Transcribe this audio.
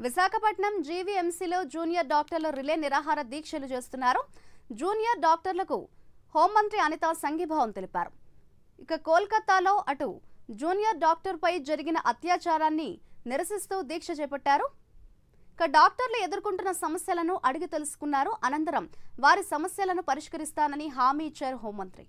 Visakhapatnam జీవీఎంసీలో junior డాక్టర్లు relay నిరాహార దీక్షలు చేస్తున్నారు. జూనియర్ డాక్టర్లకు హోంమంత్రి అనిత సంఘీభావం తెలిపారు. ఇక కోల్కతాలో అటు జూనియర్ డాక్టర్పై జరిగిన అత్యాచారాన్ని నిరసిస్తూ దీక్ష చేపట్టారు. ఇక డాక్టర్లు ఎదుర్కొంటున్న సమస్యలను అడిగి తెలుసుకున్నారు. అనంతరం వారి సమస్యలను పరిష్కరిస్తానని హామీ ఇచ్చారు హోంమంత్రి.